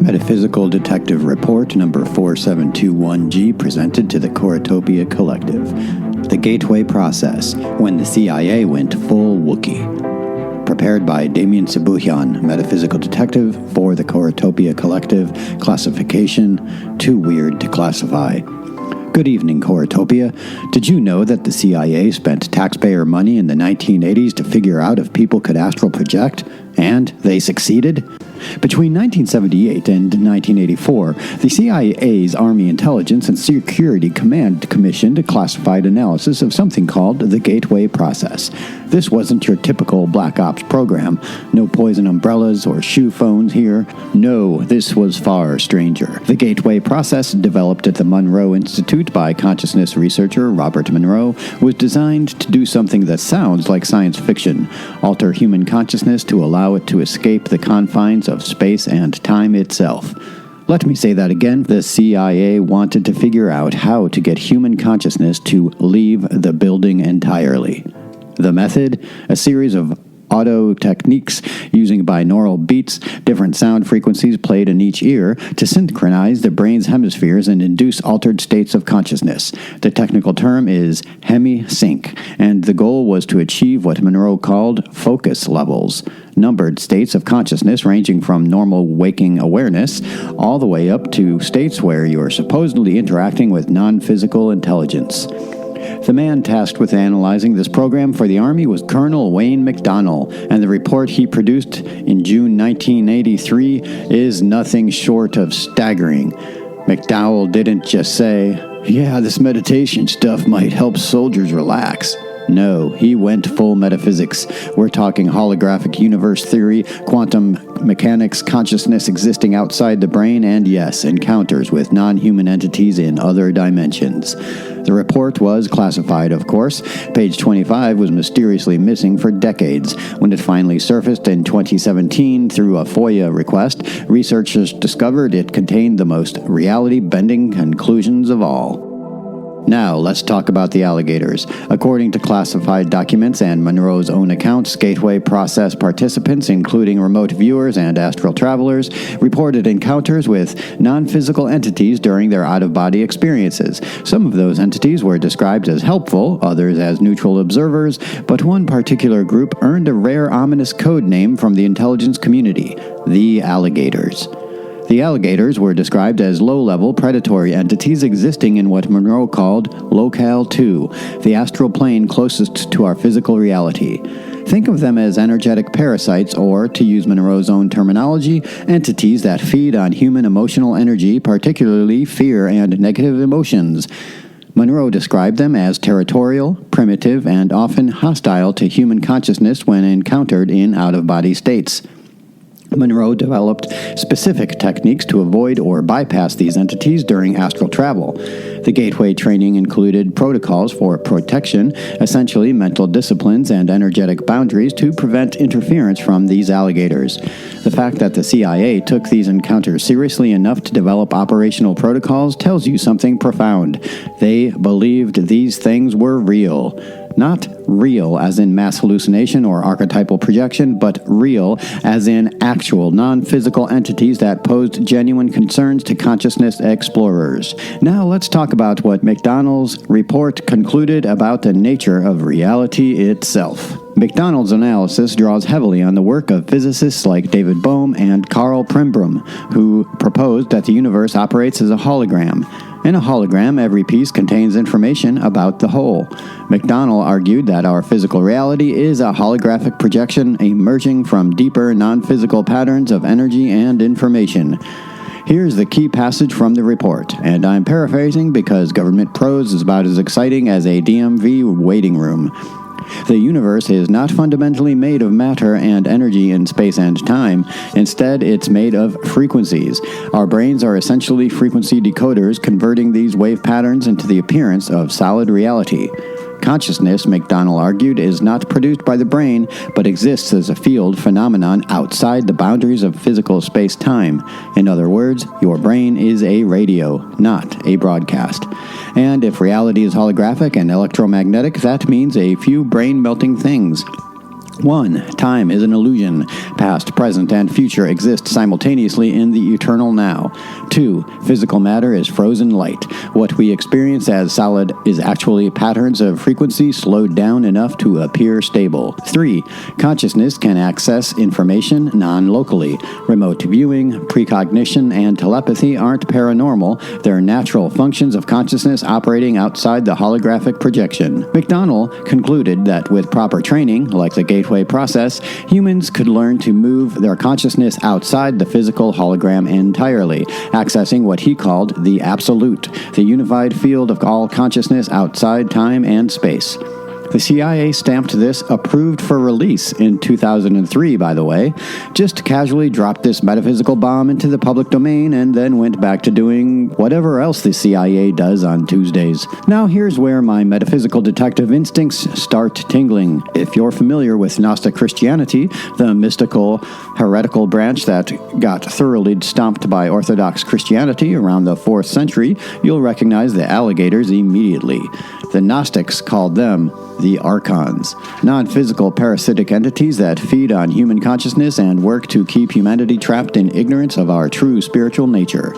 Metaphysical Detective Report number 4721G presented to the Choratopia Collective. The Gateway Process, when the CIA went full Wookiee. Prepared by Damien Sibuyan, Metaphysical Detective, for the Choratopia Collective. Classification, too weird to classify. Good evening, Choratopia. Did you know that the CIA spent taxpayer money in the 1980s to figure out if people could astral project? And they succeeded? Between 1978 and 1984, the CIA's Army Intelligence and Security Command commissioned a classified analysis of something called the Gateway Process. This wasn't your typical Black Ops program. No poison umbrellas or shoe phones here. No, this was far stranger. The Gateway Process, developed at the Monroe Institute by consciousness researcher Robert Monroe, was designed to do something that sounds like science fiction: alter human consciousness to allow it to escape the confines of space and time itself. Let me say that again. The CIA wanted to figure out how to get human consciousness to leave the building entirely. The method? A series of audio techniques using binaural beats, different sound frequencies played in each ear, to synchronize the brain's hemispheres and induce altered states of consciousness. The technical term is Hemi-Sync, and the goal was to achieve what Monroe called focus levels, numbered states of consciousness ranging from normal waking awareness all the way up to states where you're supposedly interacting with non-physical intelligence. The man tasked with analyzing this program for the Army was Colonel Wayne McDonnell, and the report he produced in June 1983 is nothing short of staggering. McDowell didn't just say, "Yeah, this meditation stuff might help soldiers relax." No, he went full metaphysics. We're talking holographic universe theory, quantum mechanics, consciousness existing outside the brain, and yes, encounters with non-human entities in other dimensions. The report was classified, of course. Page 25 was mysteriously missing for decades. When it finally surfaced in 2017 through a FOIA request, researchers discovered it contained the most reality-bending conclusions of all. Now, let's talk about the alligators. According to classified documents and Monroe's own accounts, Gateway Process participants, including remote viewers and astral travelers, reported encounters with non-physical entities during their out-of-body experiences. Some of those entities were described as helpful, others as neutral observers, but one particular group earned a rare ominous code name from the intelligence community: the alligators. The alligators were described as low-level predatory entities existing in what Monroe called Locale 2, the astral plane closest to our physical reality. Think of them as energetic parasites, or, to use Monroe's own terminology, entities that feed on human emotional energy, particularly fear and negative emotions. Monroe described them as territorial, primitive, and often hostile to human consciousness when encountered in out-of-body states. Monroe developed specific techniques to avoid or bypass these entities during astral travel. The Gateway training included protocols for protection, essentially mental disciplines and energetic boundaries to prevent interference from these alligators. The fact that the CIA took these encounters seriously enough to develop operational protocols tells you something profound. They believed these things were real. Not real as in mass hallucination or archetypal projection, but real as in actual non-physical entities that posed genuine concerns to consciousness explorers. Now let's talk about what McDonnell's report concluded about the nature of reality itself. McDonnell's analysis draws heavily on the work of physicists like David Bohm and Carl Prembrum, who proposed that the universe operates as a hologram. In a hologram, every piece contains information about the whole. McDonnell argued that our physical reality is a holographic projection emerging from deeper non-physical patterns of energy and information. Here's the key passage from the report, and I'm paraphrasing because government prose is about as exciting as a DMV waiting room. The universe is not fundamentally made of matter and energy in space and time. Instead, it's made of frequencies. Our brains are essentially frequency decoders, converting these wave patterns into the appearance of solid reality. Consciousness, McDonnell argued, is not produced by the brain, but exists as a field phenomenon outside the boundaries of physical space-time. In other words, your brain is a radio, not a broadcast. And if reality is holographic and electromagnetic, that means a few brain-melting things. 1. Time is an illusion. Past, present, and future exist simultaneously in the eternal now. 2. Physical matter is frozen light. What we experience as solid is actually patterns of frequency slowed down enough to appear stable. 3. Consciousness can access information non-locally. Remote viewing, precognition, and telepathy aren't paranormal. They're natural functions of consciousness operating outside the holographic projection. McDonnell concluded that with proper training, like the gateway process, humans could learn to move their consciousness outside the physical hologram entirely, accessing what he called the absolute, the unified field of all consciousness outside time and space. The CIA stamped this approved for release in 2003, by the way, just casually dropped this metaphysical bomb into the public domain and then went back to doing whatever else the CIA does on Tuesdays. Now here's where my metaphysical detective instincts start tingling. If you're familiar with Gnostic Christianity, the mystical, heretical branch that got thoroughly stomped by Orthodox Christianity around the 4th century, you'll recognize the alligators immediately. The Gnostics called them the archons, non-physical parasitic entities that feed on human consciousness and work to keep humanity trapped in ignorance of our true spiritual nature.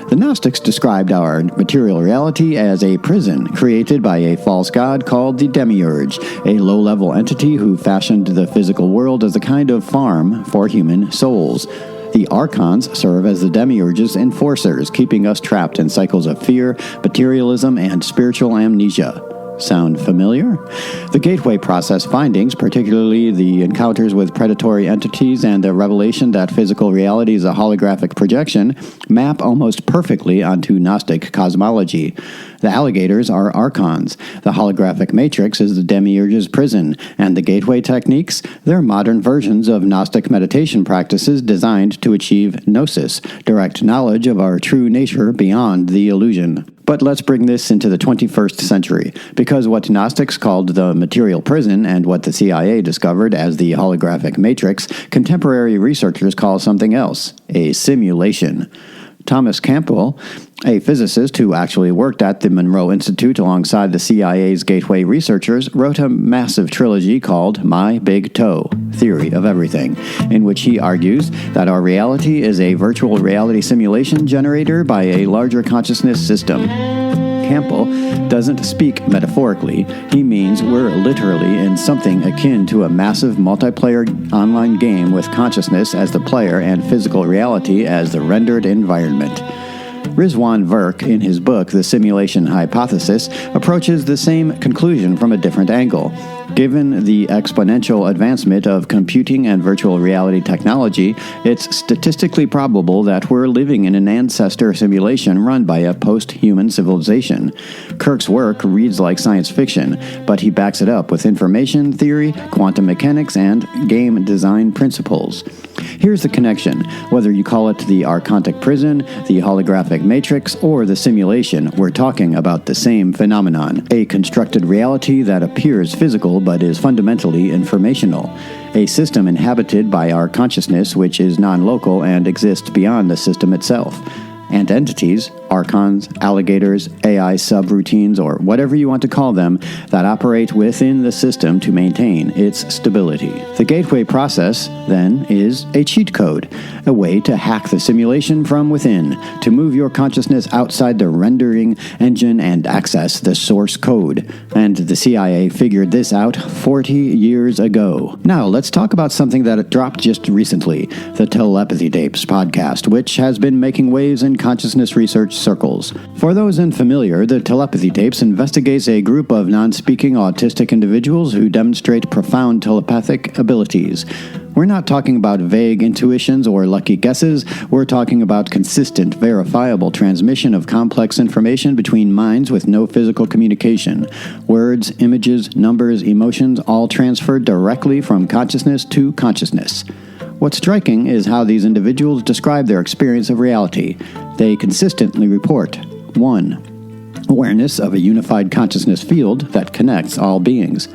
The Gnostics described our material reality as a prison created by a false god called the Demiurge, a low-level entity who fashioned the physical world as a kind of farm for human souls. The archons serve as the Demiurge's enforcers, keeping us trapped in cycles of fear, materialism, and spiritual amnesia. Sound familiar? The gateway process findings, particularly the encounters with predatory entities and the revelation that physical reality is a holographic projection, map almost perfectly onto Gnostic cosmology. The alligators are archons, the holographic matrix is the Demiurge's prison, and the gateway techniques, they're modern versions of Gnostic meditation practices designed to achieve gnosis, direct knowledge of our true nature beyond the illusion. But let's bring this into the 21st century, because what Gnostics called the material prison and what the CIA discovered as the holographic matrix, contemporary researchers call something else, a simulation. Thomas Campbell, a physicist who actually worked at the Monroe Institute alongside the CIA's gateway researchers, wrote a massive trilogy called My Big Toe, Theory of Everything, in which he argues that our reality is a virtual reality simulation generator by a larger consciousness system. Campbell doesn't speak metaphorically. He means we're literally in something akin to a massive multiplayer online game with consciousness as the player and physical reality as the rendered environment. Rizwan Virk, in his book The Simulation Hypothesis, approaches the same conclusion from a different angle. Given the exponential advancement of computing and virtual reality technology, it's statistically probable that we're living in an ancestor simulation run by a post-human civilization. Kirk's work reads like science fiction, but he backs it up with information theory, quantum mechanics, and game design principles. Here's the connection. Whether you call it the archontic prison, the holographic matrix, or the simulation, we're talking about the same phenomenon, a constructed reality that appears physical but is fundamentally informational, a system inhabited by our consciousness which is non-local and exists beyond the system itself. And entities, archons, alligators, AI subroutines, or whatever you want to call them, that operate within the system to maintain its stability. The gateway process, then, is a cheat code, a way to hack the simulation from within, to move your consciousness outside the rendering engine and access the source code. And the CIA figured this out 40 years ago. Now, let's talk about something that dropped just recently, the Telepathy Tapes podcast, which has been making waves in consciousness research circles. For those unfamiliar, the Telepathy Tapes investigates a group of non-speaking autistic individuals who demonstrate profound telepathic abilities. We're not talking about vague intuitions or lucky guesses. We're talking about consistent, verifiable transmission of complex information between minds with no physical communication. Words, images, numbers, emotions, all transferred directly from consciousness to consciousness. What's striking is how these individuals describe their experience of reality. They consistently report 1. Awareness of a unified consciousness field that connects all beings.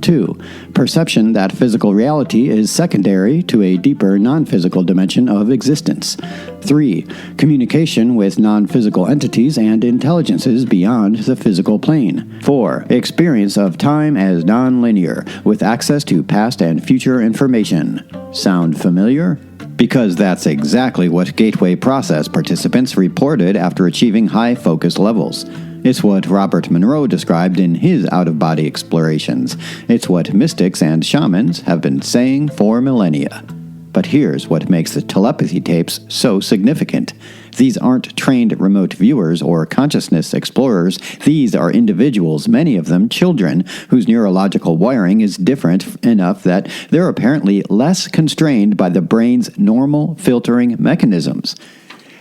2. Perception that physical reality is secondary to a deeper non-physical dimension of existence. 3. Communication with non-physical entities and intelligences beyond the physical plane. 4. Experience of time as non-linear, with access to past and future information. Sound familiar? Because that's exactly what gateway process participants reported after achieving high focus levels. It's what Robert Monroe described in his out-of-body explorations. It's what mystics and shamans have been saying for millennia. But here's what makes the telepathy tapes so significant. These aren't trained remote viewers or consciousness explorers. These are individuals, many of them children, whose neurological wiring is different enough that they're apparently less constrained by the brain's normal filtering mechanisms.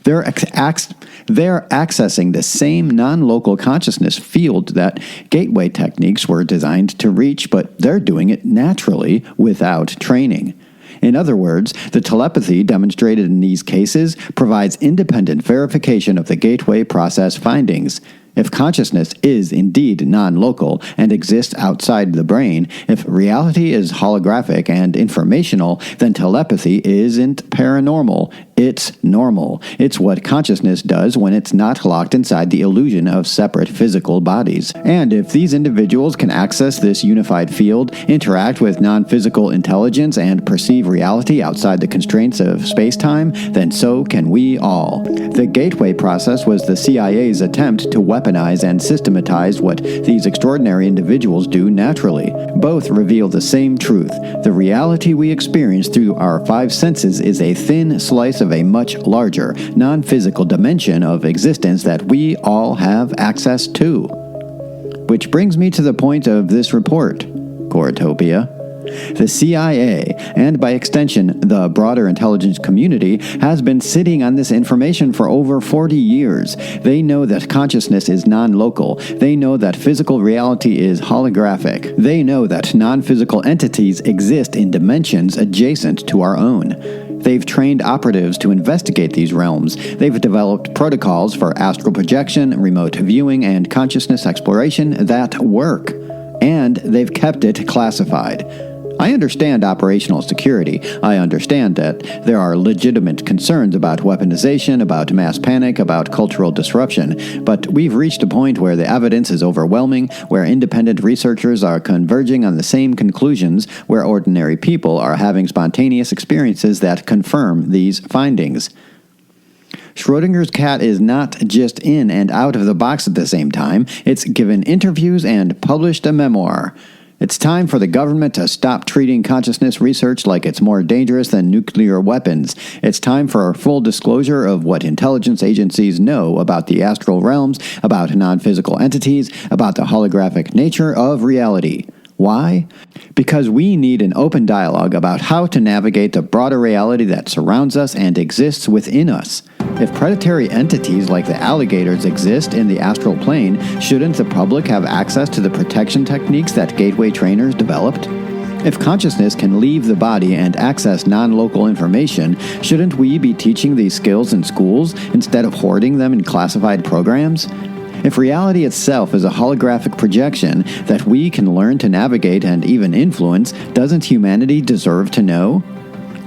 They're accessing the same non-local consciousness field that gateway techniques were designed to reach, but they're doing it naturally without training. In other words, the telepathy demonstrated in these cases provides independent verification of the gateway process findings. If consciousness is indeed non-local and exists outside the brain, if reality is holographic and informational, then telepathy isn't paranormal. It's normal. It's what consciousness does when it's not locked inside the illusion of separate physical bodies. And if these individuals can access this unified field, interact with non-physical intelligence, and perceive reality outside the constraints of space-time, then so can we all. The gateway process was the CIA's attempt to weaponize and systematize what these extraordinary individuals do naturally. Both reveal the same truth. The reality we experience through our five senses is a thin slice of a much larger, non-physical dimension of existence that we all have access to. Which brings me to the point of this report, Coretopia. The CIA, and by extension the broader intelligence community, has been sitting on this information for over 40 years. They know that consciousness is non-local. They know that physical reality is holographic. They know that non-physical entities exist in dimensions adjacent to our own. They've trained operatives to investigate these realms. They've developed protocols for astral projection, remote viewing, and consciousness exploration that work. And they've kept it classified. I understand operational security. I understand that there are legitimate concerns about weaponization, about mass panic, about cultural disruption, but we've reached a point where the evidence is overwhelming, where independent researchers are converging on the same conclusions, where ordinary people are having spontaneous experiences that confirm these findings. Schrodinger's cat is not just in and out of the box at the same time. It's given interviews and published a memoir. It's time for the government to stop treating consciousness research like it's more dangerous than nuclear weapons. It's time for a full disclosure of what intelligence agencies know about the astral realms, about non-physical entities, about the holographic nature of reality. Why? Because we need an open dialogue about how to navigate the broader reality that surrounds us and exists within us. If predatory entities like the alligators exist in the astral plane, shouldn't the public have access to the protection techniques that gateway trainers developed? If consciousness can leave the body and access non-local information, shouldn't we be teaching these skills in schools instead of hoarding them in classified programs? If reality itself is a holographic projection that we can learn to navigate and even influence, doesn't humanity deserve to know?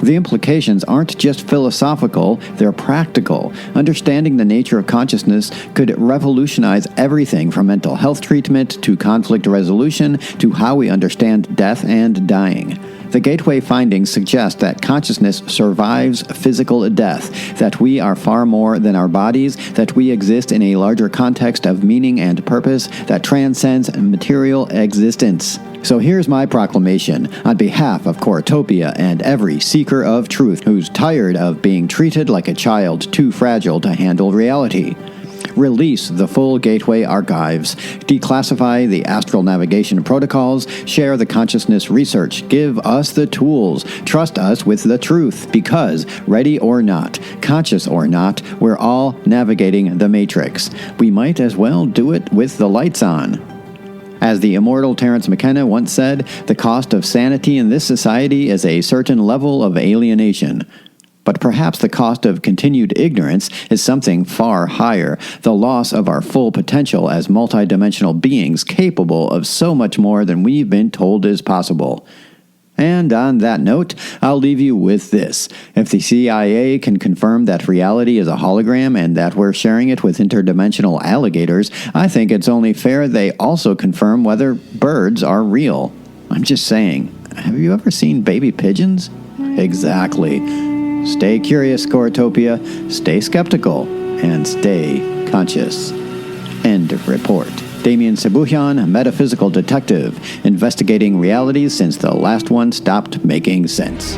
The implications aren't just philosophical, they're practical. Understanding the nature of consciousness could revolutionize everything from mental health treatment to conflict resolution to how we understand death and dying. The gateway findings suggest that consciousness survives physical death, that we are far more than our bodies, that we exist in a larger context of meaning and purpose that transcends material existence. So here's my proclamation on behalf of Coretopia and every seeker of truth who's tired of being treated like a child too fragile to handle reality. Release the full gateway archives, declassify the astral navigation protocols, share the consciousness research, give us the tools, trust us with the truth, because, ready or not, conscious or not, we're all navigating the matrix. We might as well do it with the lights on. As the immortal Terence McKenna once said, the cost of sanity in this society is a certain level of alienation. But perhaps the cost of continued ignorance is something far higher, the loss of our full potential as multidimensional beings capable of so much more than we've been told is possible. And on that note, I'll leave you with this. If the CIA can confirm that reality is a hologram and that we're sharing it with interdimensional alligators, I think it's only fair they also confirm whether birds are real. I'm just saying, have you ever seen baby pigeons? Exactly. Stay curious, Coretopia, stay skeptical, and stay conscious. End of report. Damien Sebuhian, metaphysical detective, investigating realities since the last one stopped making sense.